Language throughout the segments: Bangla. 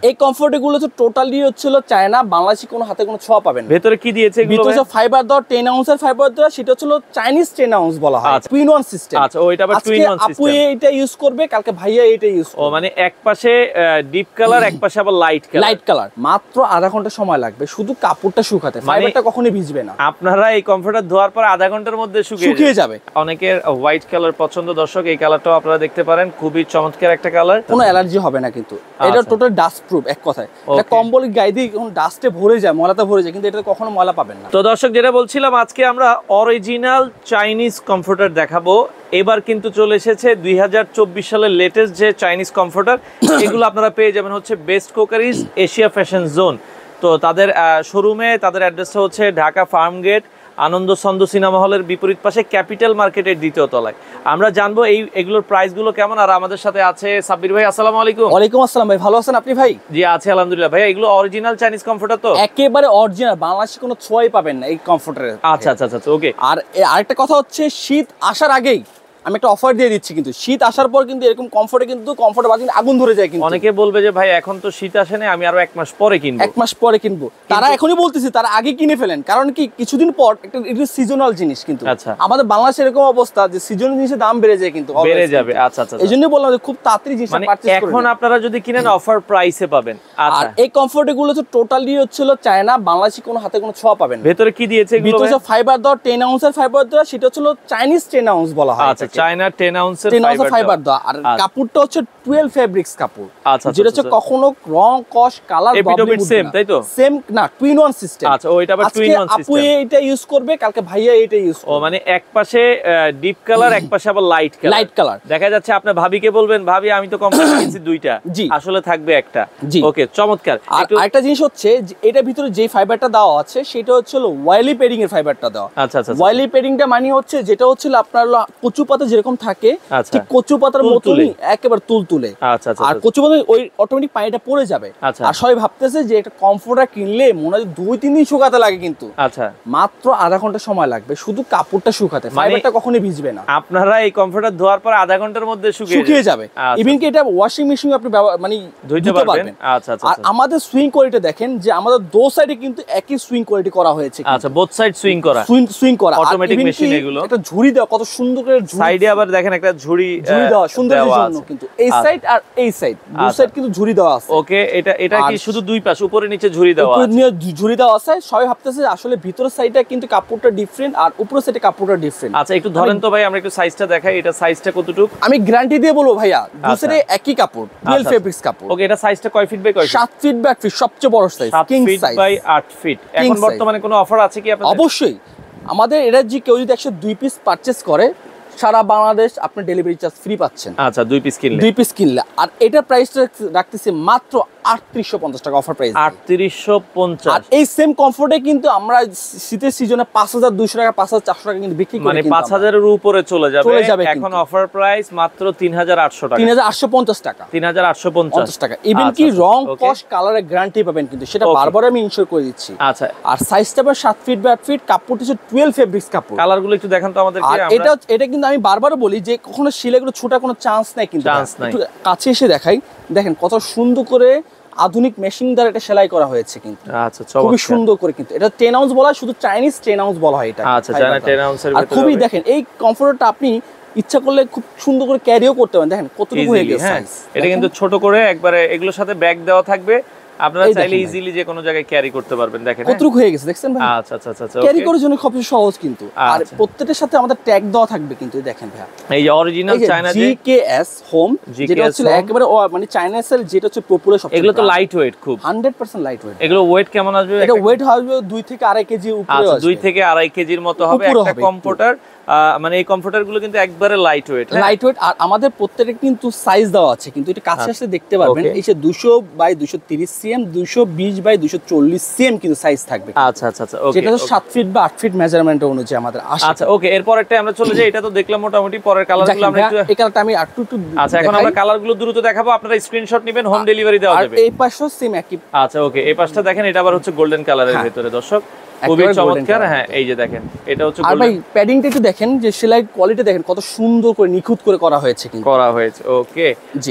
এই কমফোর্ট গুলো তো টোটালি হচ্ছিল চায়না, বাংলাদেশি কোনো হাতে কোনো ছোঁয়া পাবেন। ভেতরে কি দিয়েছে এগুলো? ভিতরে ফাইবার দেওয়া 10 আউন্সের ফাইবার দেওয়া, সেটা হচ্ছিল চাইনিজ 10 আউন্স বলা হয়, টুইন ওয়ান সিস্টেম। আচ্ছা, ওইটা আবার টুইন ওয়ান সিস্টেম। আপু এটা ইউজ করবে, কালকে ভাইয়া এটা ইউজ করবে। ও মানে এক পাশে ডিপ কালার, এক পাশে আবার লাইট কালার। মাত্র আধা ঘন্টা সময় লাগবে শুধু কাপড়টা শুকাতে, ফাইবারটা কখনোই ভিজবে না। আপনারা এই কমফোর্টার ধোয়ার পর আধা ঘন্টার মধ্যে শুকিয়ে যাবে। অনেকের হোয়াইট কালার পছন্দ দর্শক, এই কালারটাও আপনারা দেখতে পারেন, খুবই চমৎকার একটা কালার, কোনো অ্যালার্জি হবে না কিন্তু। এটা টোটাল ডাস্ট প্রুফ, এক কথায় এটা কম্বল গায়ে দিয়ে ডাস্টে ভরে যায়, ময়লাতে ভরে যায়, কিন্তু এটা কখনো ময়লা পাবেন না। তো দর্শক যেটা বলছিলাম, আজকে আমরা অরিজিনাল চাইনিজ কমফোর্টার দেখাবো। এবার কিন্তু চলে এসেছে 2024 সালের লেটেস্ট যে চাইনিজ কমফোর্টার, এগুলো আপনারা পেয়ে যাবেন হচ্ছে best crockeries Asia fashion zone. তো তাদের শোরুমে, তাদের অ্যাড্রেসটা হচ্ছে ঢাকা ফার্ম গেট, আনন্দ ছন্দ সিনেমা হলের বিপরীত পাশে, ক্যাপিটাল মার্কেটের দ্বিতীয় তলায়। আমরা জানবো এগুলোর প্রাইসগুলো কেমন। আর আমাদের সাথে আছে সাব্বির ভাই। আসসালামু আলাইকুম। ওয়ালাইকুম আসসালাম ভাই, ভালো আছেন আপনি ভাই? জি আছি আলহামদুলিল্লাহ। ভাই এগুলো অরিজিনাল চাইনিজ কমফোর্টার তো? একেবারে অরিজিনাল, বাংলাদেশে কোনো ছোঁয়াই পাবেন না এই কমফোর্টারে। আচ্ছা আচ্ছা আচ্ছা, ওকে। আর আরেকটা কথা হচ্ছে, শীত আসার আগেই আমি একটা অফার দিয়ে দিচ্ছি, কিন্তু শীত আসার পর কিন্তু এরকম কমফোর্টে বাজিয়ে আগুন ধরে যায়। কিন্তু অনেকে বলবে যে ভাই এখন তো শীত আসে না, আমি আরো 1 মাস পরে কিনবো। 1 মাস পরে কিনবো, তারা এখনই বলতেছি তারা আগে কিনে ফেলেন। কারণ কি, কিছুদিন পর এটা সিজনাল জিনিস, কিন্তু আমাদের বাংলাদেশে এরকম অবস্থা যে সিজনাল জিনিসের দাম বেড়ে যায়, কিন্তু বেড়ে যাবে। আচ্ছা আচ্ছা, এইজন্যই বললাম যে খুব তাড়াতাড়ি জিনিসটা পারচেজ করুন। এখন আপনারা যদি কিনেন অফার প্রাইসে পাবেন। আর এই কমফোর্ট গুলো তো টোটালি হচ্ছিল চায়না, বাংলাদেশি কোনো হাতে কোনো ছোঁয়া পাবেন। ভেতরে কি দিয়েছে এগুলো? ভিতরে ফাইবার দেওয়া 10 আউন্সের ফাইবার দেওয়া, সেটা হচ্ছিল চাইনিজ 10 আউন্স বলা হয়। আচ্ছা, চায়না 10 আউন্স ফাইবার দেওয়া। আর কাপড়টা হচ্ছে 12 ফেব্রিক্স কাপড়, আচ্ছা, যেটা হচ্ছে কখনো রং কস কালার সেম, তাই তো? সেম না, টুইন ওয়ান সিস্টেম। আচ্ছা, ওইটা আবার টুইন ওয়ান সিস্টেম। আপু এটা ইউজ করবে, কালকে ভাইয়া এটা ইউজ করবে। ও মানে এক পাশে ডিপ কালার, এক পাশে আবার লাইট কালার। দেখা যাচ্ছে আপনার ভাবিকে বলবেন, ভাবি আমি তো কমফোর্ট কিনছি দুইটা, আসলে থাকবে একটা। ওকে, চমৎকার। আর আরেকটা জিনিস হচ্ছে, এটার ভিতরে যে ফাইবারটা দেওয়া আছে সেটা হচ্ছে ওয়াইলি প্যাডিং এর ফাইবারটা দেওয়া। আচ্ছা আচ্ছা, ওয়াইলি প্যাডিংটা মানে হচ্ছে যেটা হচ্ছে আপনার কচু পাতা যেরকম থাকে, ঠিক কচু পাতার মতই একেবারে তুলতুলে। আচ্ছা আচ্ছা, আর কচু পাতা ওই অটোমেটিক পানিটা পড়ে যাবে। আর সবাই ভাবতেছে যে একটা কমফোর্টার কিনলে মনে হয় 2-3 দিন শুকাতে লাগে, কিন্তু আচ্ছা মাত্র আধা ঘন্টা সময় লাগবে শুধু কাপড়টা শুকাতে, ফাইবারটা কখনোই ভিজবে না। আপনারা এই কমফোর্টার ধোয়ার পর আধা ঘন্টার মধ্যে শুকিয়ে যাবে। ইভেন কি এটা ওয়াশিং মেশিন আপনি মানে ধুতে পারবেন। আচ্ছা আচ্ছা। আর আমাদের সুইং কোয়ালিটি দেখেন যে আমাদের দো সাইডে কিন্তু একই সুইং কোয়ালিটি করা হয়েছে। আচ্ছা, বোথ সাইড সুইং করা অটোমেটিক মেশিন। এগুলো একটা ঝুড়ি দেওয়া, কত সুন্দর করে সাইডে আবার দেখেন একটা ঝুড়ি দেওয়া, সৌন্দর্যের জন্য। কিন্তু এই সাইড আর এই সাইড দুই সাইড কিন্তু ঝুড়ি দেওয়া আছে। ওকে, এটা কি শুধু দুই পাশ, উপরে নিচে ঝুড়ি দেওয়া আছে? উপরে নিচে ঝুড়ি দেওয়া আছে। সবাই ভাবতেছে আসলে ভিতরের সাইডটা কিন্তু কাপড়টা ডিফারেন্ট আর উপরের সাইডে কাপড়টা ডিফারেন্ট। আচ্ছা, একটু ধরেন তো ভাই, আমরা একটু সাইজটা দেখাই। এটা সাইজটা কতটুকু? আমি গ্যারান্টি দিয়ে বলবো ভাইয়া, দুসরে একই কাপড়, 12 ফেব্রিক্স কাপড়। ওকে, এটা সাইজটা কয় ফিট বাই কয় ফিট? 7 ফিট বাই 8 ফিট, সবচেয়ে বড় size, king size. 7 feet by 8 feet. এখন বর্তমানে কোনো অফার আছে কি আপনাদের? অবশ্যই। আমাদের এটা যে কেউ যদি 102 পিস পারচেজ করে, সারা বাংলাদেশ আপনি ডেলিভারি চার্জ ফ্রি পাচ্ছেন। আচ্ছা, 2 পিস কিনলে। আর এটা প্রাইসটা রাখতেছি মাত্র 3850 টাকা, অফার প্রাইস 3850। আর এই সেম কমফোর্টে কিন্তু আমরা শীতের সিজনে 5200 টাকা 5400 টাকা কিন্তু বিক্রি করি, মানে 5000 এর উপরে চলে যাবে। এখন অফার প্রাইস মাত্র 3800 টাকা, 3850 টাকা, 3850 টাকা। ইভেন কি রং কস কালারের গ্যারান্টি পাবেন, কিন্তু সেটা বারবার আমি ইনশিওর করে দিচ্ছি। আচ্ছা, আর সাইজটা পাবে 7 ফিট বাই 8 ফিট, কাপড়টা হচ্ছে 12 ফেব্রিক্স কাপড়। কালারগুলো একটু দেখান তো আমাদেরকে। এটা কিন্তু আমি বারবার বলি যে কখনো সিলাইগুলো ছোটা কোনো চান্স নাই, কিন্তু একটু কাছে এসে দেখাই, দেখেন কত সুন্দর করে আধুনিক মেশিন দ্বারা এটা সেলাই করা হয়েছে, কিন্তু আচ্ছা খুবই সুন্দর করে। কিন্তু এটা 10 আউন্স বলা হয়, শুধু চাইনিজ 10 আউন্স বলা হয় এটা। আচ্ছা, চাইনা 10 আউন্সের ভিতরে। আর খুবই দেখেন এই কমফোর্টটা আপনি ইচ্ছা করলে খুব সুন্দর করে ক্যারিও করতে পারেন। দেখেন কতটুকু হয়ে গেছে সাইজ। এটা কিন্তু ছোট করে একবারে এগুলোর সাথে ব্যাগ দেওয়া থাকবে, আপনারা চাইলে ইজিলি যে কোনো জায়গায় ক্যারি করতে পারবেন। দেখেন কতটুকু হয়ে গেছে, দেখছেন ভাই? আচ্ছা আচ্ছা আচ্ছা, ক্যারি করার জন্য খুব সহজ কিন্তু। আর প্রত্যেকটার সাথে আমাদের ট্যাগ দেওয়া থাকবে, কিন্তু দেখেন ভাই, এই যে অরিজিনাল চায়না জিকেএস হোম, যেটা হচ্ছে একেবারে মানে চায়না সেল, যেটা হচ্ছে পপুলার সব। এগুলো তো লাইট ওয়েট, খুব 100% লাইট ওয়েট। এগুলো ওয়েট কেমন আসবে? এটা ওয়েট হবে 2 থেকে 2.5 কেজি উপরে। আচ্ছা, 2 থেকে 2.5 কেজির মতো হবে একটা কমফোর্টার। মানে এই কমফোর্টার গুলো কিন্তু একবারে লাইট ওয়েট। আর আমাদের প্রত্যেকটা কিন্তু সাইজ দেওয়া আছে, কিন্তু এটা কাছে আসলে দেখতে পারবেন। এই যে 200 বাই 230 সিএম, 220 বাই 240 সিএম কিন্তু সাইজ থাকবে। আচ্ছা আচ্ছা আচ্ছা, ওকে। যেটা 7 ফিট বা 8 ফিট মেজারমেন্ট অনুযায়ী আমাদের আসে। আচ্ছা, ওকে। এরপর একটা আমরা চলে যাই। এটা তো দেখলাম মোটামুটি। পরের কালারগুলো আমরা একটু, এই কালারটা আমি একটু আচ্ছা, এখন আমরা কালারগুলো দ্রুত দেখাবো, আপনারা স্ক্রিনশট নেবেন, হোম ডেলিভারি দেওয়া যাবে। আর এই পাশও সেম একই। আচ্ছা, ওকে। এই পাশটা দেখেন, এটা আবার হচ্ছে গোল্ডেন কালারের ভিতরে দর্শক। খুবই চমৎকার। হ্যাঁ এই যে দেখেন এটা হচ্ছে আর ভাই প্যাডিংটা একটু দেখেন, যে সেলাই কোয়ালিটি দেখেন কত সুন্দর করে নিখুঁত করে করা হয়েছে কিন্তু করা হয়েছে। ওকে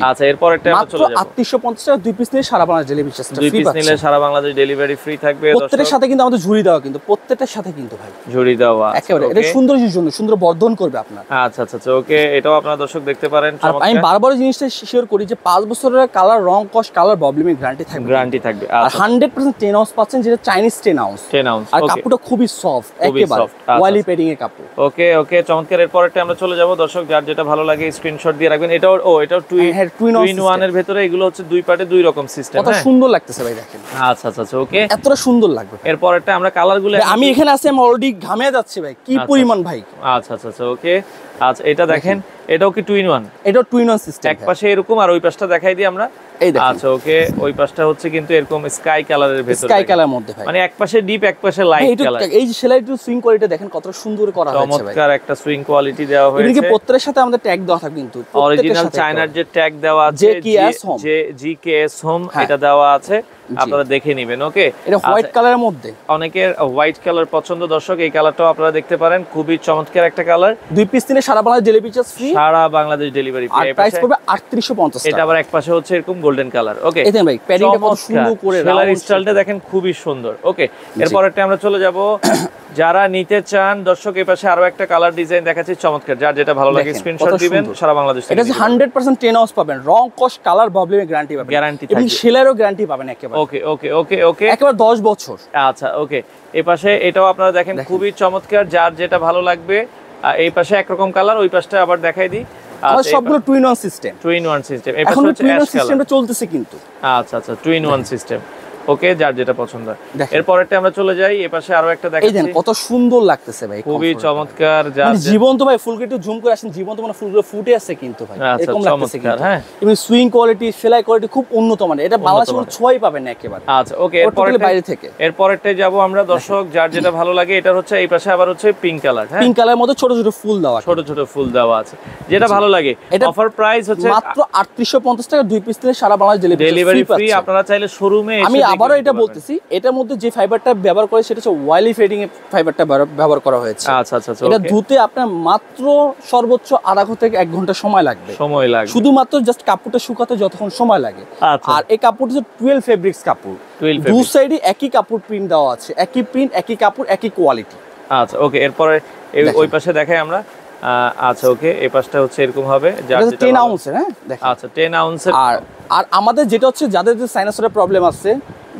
আচ্ছা এরপর একটা আমরা চলে যাব। 3850 টাকা 2 পিস নিলে সারা Bangladesh delivery charge free. 2 piece নিলে সারা বাংলাদেশ ডেলিভারি ফ্রি থাকবে। প্রত্যেকটার সাথে কিন্তু আমাদের ঝুড়ি দেওয়া, কিন্তু প্রত্যেকটার সাথে কিন্তু ভাই ঝুড়ি দেওয়া একেবারে এটা সৌন্দর্যের জন্য, সুন্দর বর্ধন করবে আপনার। আচ্ছা আচ্ছা ওকে এটাও আপনারা দর্শক দেখতে পারেন। আমি বারবার জিনিসটা শেয়ার করি যে 5 বছরের কালার রং কস কালার প্রবলেমের গ্যারান্টি থাকবে। আর 100% 10 আউন্স পাচ্ছেন, যেটা চাইনিজ 10 আউন্স। আর কাপড়টা খুবই সফট, একেবারে ওয়ালি প্যাডিং এর কাপড়। ওকে ওকে চমৎকার। এরপরটা আমরা চলে যাব দর্শক, যার যেটা ভালো লাগে স্ক্রিনশট দিয়ে রাখবেন। এটাও এটাও টুইন ওয়ান এর ভিতরে, এগুলো হচ্ছে দুই পার্টে দুই রকম সিস্টেম। কত সুন্দর লাগতেছে ভাই দেখেন। আচ্ছা আচ্ছা ওকে এতটা সুন্দর লাগবে। এরপরটা আমরা কালারগুলো, আমি এখানে আছি, আমি অলরেডি ঘামে যাচ্ছে ভাই, কি পরিমাণ ভাই। আচ্ছা আচ্ছা ওকে আচ্ছা এটা দেখেন, এটাও কি টুইন ওয়ান? এটাও টুইন ওয়ান সিস্টেম, এক পাশে এরকম আর ওই পাশটা দেখাই দিই আমরা। আচ্ছা ওকে ওই পাশটা হচ্ছে কিন্তু এরকম স্কাই কালারের ভিতরে, স্কাই কালার মধ্যে ভাই, মানে এক পাশে ডিপ এক পাশে লাইট কালার। এই যে সেলাই টু সুইং কোয়ালিটি দেখেন কত সুন্দর করা হয়েছে ভাই, চমৎকার একটা সুইং কোয়ালিটি দেওয়া হয়েছে। এদিকে প্রত্যেকটার সাথে আমাদের ট্যাগ দেওয়া থাকে, কিন্তু অরিজিনাল চায়নার যে ট্যাগ দেওয়া আছে জিকেএস হোম এটা দেওয়া আছে, আপনারা দেখে নেবেন। ওকে এটা হোয়াইট কালারের মধ্যে, অনেকের হোয়াইট কালার পছন্দ দর্শক, এই কালারটাও আপনারা দেখতে পারেন, খুবই চমৎকার একটা কালার। 2 পিস নিলে সারা বাংলাদেশ ডেলিভারি চার্জ ফ্রি, সারা বাংলাদেশ ডেলিভারি ফ্রি। আর প্রাইস পড়বে 3850 টাকা। এটা আবার এক পাশে হচ্ছে এরকম গোল্ডেন কালার। ওকে দেখেন ভাই প্যাডিংটা কত সুন্দর করে, সেলার স্টাইলটা দেখেন খুবই সুন্দর। ওকে এরপরটা আমরা চলে যাব, যারা নিতে চান দর্শক এই পাশে আরো একটা কালার ডিজাইন দেখাচ্ছি চমৎকার, যার যেটা ভালো লাগে স্ক্রিনশট দিবেন, সারা বাংলাদেশ এটা 100% 10 আউন্স পাবেন, রং কস কালার প্রবলেমের গ্যারান্টি পাবেন, গ্যারান্টি এবং সেলারও গ্যারান্টি পাবেন একেবারে। ওকে ওকে ওকে ওকে একেবারে 10 বছর। আচ্ছা ওকে এই পাশে এটাও আপনারা দেখেন খুবই চমৎকার, যার যেটা ভালো লাগবে। এই পাশে একরকম কালার, ওই পাশটা আবার দেখাই দিই। আমাদের সবগুলো টুইন ওয়ান সিস্টেম, এই পাশে হচ্ছে টুইন ওয়ান সিস্টেমটা চলতেছে কিন্তু। আচ্ছা আচ্ছা টুইন ওয়ান সিস্টেম। ওকে যার যেটা পছন্দ। এরপরটা আমরা চলে যাই, এই পাশে আরো একটা দেখাচ্ছি, এই দেখেন কত সুন্দর লাগতেছে ভাই, খুবই চমৎকার। যার জীবন্ত ভাই ফুলকে একটু জুম করে আসেন, জীবন্ত মানে ফুলগুলো ফুটে আছে কিন্তু ভাই, এরকম লাগতেছে কিন্তু। হ্যাঁ এবং সুইং কোয়ালিটি, সেলাই কোয়ালিটি খুব উন্নত মানের, এটা বাংলাদেশে কোনো ছোঁয়াই পাবেন না একেবারে। আচ্ছা ওকে এরপরটা বাইরে থেকে, এরপরটায় যাব আমরা দর্শক, যার যেটা ভালো লাগে। এটা হচ্ছে এই পাশে আবার হচ্ছে পিঙ্ক কালার। হ্যাঁ পিঙ্ক কালারের মধ্যে ছোট ছোট ফুল দেওয়া, ফুল দেওয়া আছে, যেটা ভালো লাগে। অফার প্রাইস হচ্ছে মাত্র 3850 টাকা, 2 পিস নিলে সারা বাংলাদেশ ডেলিভারি ফ্রি। আপনারা চাইলে শোরুমে এসে, আমি আবারো এটা বলতেছি, এটার মধ্যে যে ফাইবারটা ব্যবহার করে সেটা হচ্ছে ওয়ালি ফেডিং এর ফাইবারটা ব্যবহার করা হয়েছে। আচ্ছা আচ্ছা এটা ধুতে আপনার মাত্র সর্বোচ্চ আধা ঘন্টা থেকে 1 ঘন্টা সময় লাগবে, শুধুমাত্র জাস্ট কাপড়টা শুকাতে যতক্ষণ সময় লাগে। আর এই কাপড়টা হচ্ছে 12 ফেব্রিক্স কাপড়, দু সাইডে একই কাপড় প্রিন্ট দেওয়া আছে, একই প্রিন্ট একই কাপড় একই কোয়ালিটি। আচ্ছা ওকে এরপরে ওই পাশে দেখাই আমরা। আচ্ছা ওকে এই পাশটা হচ্ছে এরকম হবে, যার যেটা 10 আউন্সের। হ্যাঁ দেখেন আচ্ছা 10 আউন্সের। আর আমাদের যেটা হচ্ছে যাদের যে সাইনাসের প্রবলেম আছে,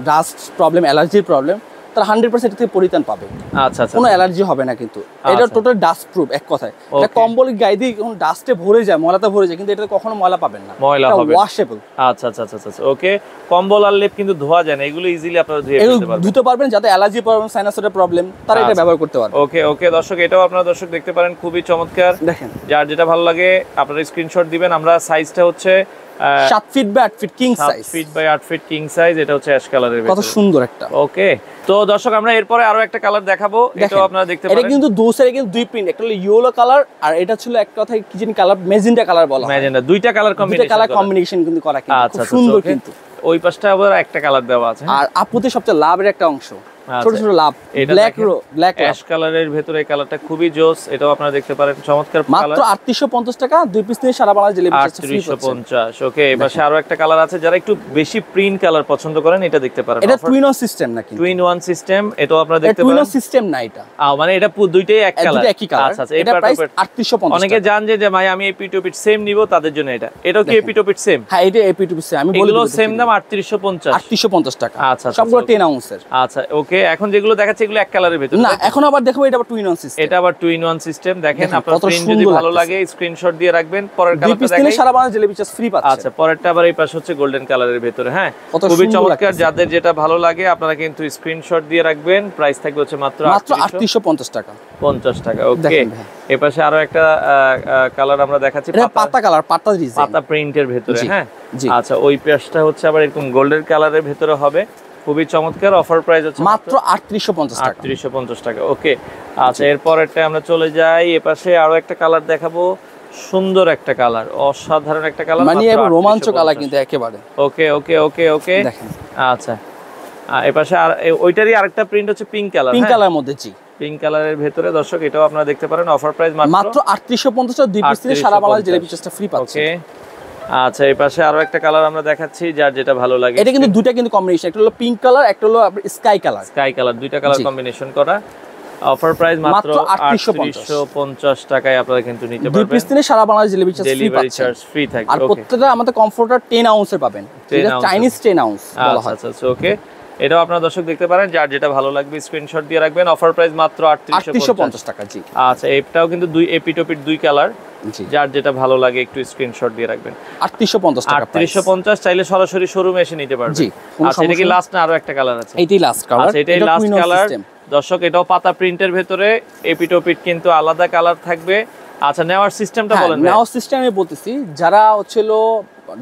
ডাস্ট প্রবলেম, অ্যালার্জির প্রবলেম, তারা 100% এটা থেকে পরিত্রাণ পাবে। আচ্ছা আচ্ছা কোনো অ্যালার্জি হবে না কিন্তু, এটা টোটাল ডাস্ট প্রুফ। এক কথায় এটা কম্বল গায়ে দিয়ে যখন ডাস্টে ভরে যায়, ময়লাতে ভরে যায়, কিন্তু এটা কখনো ময়লা পাবেন না, ময়লা হবে না, ওয়াশেবল। আচ্ছা আচ্ছা আচ্ছা আচ্ছা ওকে কম্বল আর লেপ কিন্তু ধোয়া যায় না, এগুলো ইজিলি আপনারা ধুতে পারবেন। যাদের অ্যালার্জি প্রবলেম, সাইনাসের প্রবলেম, তারা এটা ব্যবহার করতে পারবে। ওকে ওকে দর্শক এটাও আপনারা দর্শক দেখতে পারেন, খুবই চমৎকার। দেখেন যার যেটা ভালো লাগে আপনারা স্ক্রিনশট দিবেন। আমরা সাইজটা হচ্ছে 7 feet by 8 feet king size, 7 feet by 8 feet king size. এটা হচ্ছে অ্যাশ কালারের ভিতরে, কত সুন্দর একটা। ওকে তো দর্শক আমরা এরপরে আরো একটা কালার দেখাবো, এটাও আপনারা দেখতে পারেন। এটা কিন্তু দুই সাইডে কিন্তু দুই প্রিন্ট, একটা হলো ইয়েলো কালার আর এটা ছিল এক কথায় কি জানি কালার, ম্যাজেন্টা কালার বলা হয়। ম্যাজেন্টা দুইটা কালার কম্বিনেশন কিন্তু করা, কিন্তু খুব সুন্দর। কিন্তু ওই পাশটা আবার একটা কালার দেওয়া আছে। আর আপুদের সবচেয়ে লাভের একটা অংশ, ছোট ছোট লাভ, ব্ল্যাক অ্যাশ কালারের ভিতরে এই কালারটা খুবই জোস, এটাও আপনারা দেখতে পারেন, চমৎকার কালার। মাত্র 3850 টাকা, 2 পিস নিয়ে সারা বাংলাদেশ ডেলিভারি চার্জ ফ্রি। 3850। ওকে এই পাশে আরো একটা কালার আছে, যারা একটু বেশি প্রিন্ট কালার পছন্দ করেন এটা দেখতে পারেন। এটা টুইন ওয়ান সিস্টেম না, কিন্তু টুইন ওয়ান সিস্টেম, এটাও আপনারা দেখতে পারেন। টুইন ওয়ান সিস্টেম না এটা, মানে এটা দুইটাই এক কালার, একই কালার। আচ্ছা আচ্ছা এটা প্রাইস 3850। অনেকে জানেন যে ভাই আমি এপি টু পিট সেম নিব, তাদের জন্য এটা। এটাও কি এপি টু পিট সেম? হ্যাঁ এটা এপি টু পিট সেম, আমি বলি এগুলো সেম দাম 3850 টাকা। আচ্ছা সবগুলো 10 আউন্সের। আচ্ছা ওকে এখন যেগুলো দেখাচ্ছে এগুলো এক কালারের ভিতরে না, এখন আবার দেখো এটা আবার টুইন ওয়ান সিস্টেম। এটা আবার টুইন ওয়ান সিস্টেম। দেখেন আপনার প্রিন্ট যদি ভালো লাগে স্ক্রিনশট দিয়ে রাখবেন। পরের কালারটা দেখেন, সারা বাংলাদেশ ডেলিভারি চার্জ ফ্রি পাচ্ছেন। আচ্ছা পরেরটা আবার এই পাশে হচ্ছে গোল্ডেন কালারের ভিতরে। হ্যাঁ খুবই চমৎকার, যাদের যেটা ভালো লাগে আপনারা কিন্তু স্ক্রিনশট দিয়ে রাখবেন। প্রাইস থাকবে হচ্ছে মাত্র 3850 টাকা, 50 টাকা। ওকে এই পাশে আরো একটা কালার আমরা দেখাচ্ছি, এটা পাতা কালার, পাতা ডিজাইন, পাতা প্রিন্টের ভিতরে। হ্যাঁ আচ্ছা ওই পাশটা হচ্ছে আবার এরকম গোল্ডেন কালারের ভিতরে হবে, খুবই চমৎকার। অফার প্রাইস হচ্ছে মাত্র 3850 টাকা, 3850 টাকা। ওকে আচ্ছা এরপরেরটা আমরা চলে যাই, এপাশে আরো একটা কালার দেখাবো, সুন্দর একটা কালার, অসাধারণ একটা কালার, মানে রোমাঞ্চক কালার কিন্তু একেবারে। ওকে ওকে ওকে ওকে দেখেন আচ্ছা এই পাশে আর ওইটারই আরেকটা প্রিন্ট হচ্ছে পিঙ্ক কালার, পিঙ্ক কালারের মধ্যে। জি, পিঙ্ক কালারের ভেতরে দর্শক এটাও আপনারা দেখতে পারেন। অফার প্রাইস মাত্র 3850 টাকা, 2 পিস নিলে সারা বাংলাদেশ ডেলিভারি চার্জটা ফ্রি পাচ্ছেন। ওকে, আচ্ছা এই পাশে আরো একটা কালার আমরা দেখাচ্ছি, যার যেটা ভালো লাগে। এটা কিন্তু দুইটা কিন্তু কম্বিনেশন, একটা হলো পিঙ্ক কালার, একটা হলো স্কাই কালার। স্কাই কালার, দুইটা কালার কম্বিনেশন করা। অফার প্রাইস মাত্র 3850 টাকায় আপনারা কিন্তু নিতে পারবেন। 2 পিস নিলে সারা বাংলাদেশ ডেলিভারি চার্জ ফ্রি থাকবে। আর প্রত্যেকটা আমাদের কমফোর্টার 10 আউন্সের পাবেন, এটা চাইনিজ 10 আউন্স বলা হয়। আচ্ছা আচ্ছা, ওকে, এটাও আপনারা দর্শক দেখতে পারেন, যার যেটা ভালো লাগবে স্ক্রিনশট দিয়ে রাখবেন। অফার প্রাইস মাত্র 3850 টাকা। জি, আচ্ছা এটাও কিন্তু দুই এপিটোপিট দুই কালার, যার যেটা ভালো লাগে একটু স্ক্রিনশট দিয়ে রাখবেন। 3850 টাকা, 3850। চাইলে সরাসরি শোরুমে এসে নিতে পারবেন। জি, আচ্ছা এটা কি লাস্ট না আরো একটা কালার আছে? এইটাই লাস্ট কালার। আচ্ছা এটাই লাস্ট কালার দর্শক, এটাও পাতা প্রিন্টের ভেতরে, এপিটোপিট কিন্তু আলাদা কালার থাকবে। আচ্ছা নেওয়ার সিস্টেমটা বলেন। নেওয়ার সিস্টেম আমি বলতেছি, যারা হচ্ছিল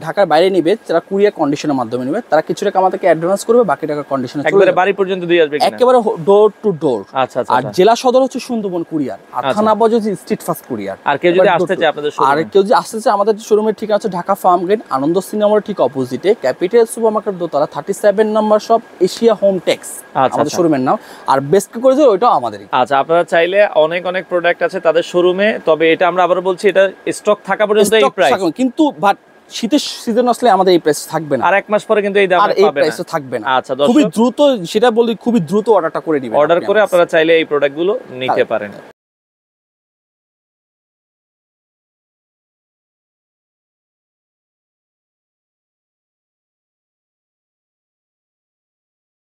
ঢাকার বাইরে নিবে, যারা কুরিয়ার কন্ডিশনের মাধ্যমে নিবে, তারা কিছু টাকা আমাদেরকে অ্যাডভান্স করবে, বাকি টাকা কন্ডিশনে একবারে বাড়ি পর্যন্ত দিয়ে আসবে কিনা? একেবারে ডোর টু ডোর। আচ্ছা আচ্ছা, আর জেলা সদর হচ্ছে সুন্দরবন কুরিয়ার, আর থানা বাজার হচ্ছে স্ট্রিট ফাস্ট কুরিয়ার। আর কেউ যদি আসতে চায় আপনাদের শোরুমে, আর কেউ যদি আসতে চায়, আমাদের শোরুমের ঠিকানা হচ্ছে ঢাকা ফার্ম গেট, আনন্দ সিনেমার ঠিক অপোজিটে, ক্যাপিটাল সুপারমার্কেট দোতলা, 37 number shop, Asia home tex আমাদের শোরুমের নাম। আর বেস্ট করে যে ওইটাও আমাদেরই। আচ্ছা আপনারা চাইলে অনেক অনেক প্রোডাক্ট আছে তাদের শোরুমে, তবে এটা আমরা আবার বলছি এটা স্টক থাকা পর্যন্ত এই প্রাইস, কিন্তু বাট শীতের সিজন আসলে আমাদের এই প্রাইস থাকবে না, আর এক মাস পরে কিন্তু এই দাম আর এই প্রাইসে থাকবে না। আচ্ছা খুবই দ্রুত, সেটা বলি খুবই দ্রুত অর্ডারটা করে দিবেন, অর্ডার করে আপনারা চাইলে এই প্রোডাক্টগুলো নিতে পারেন।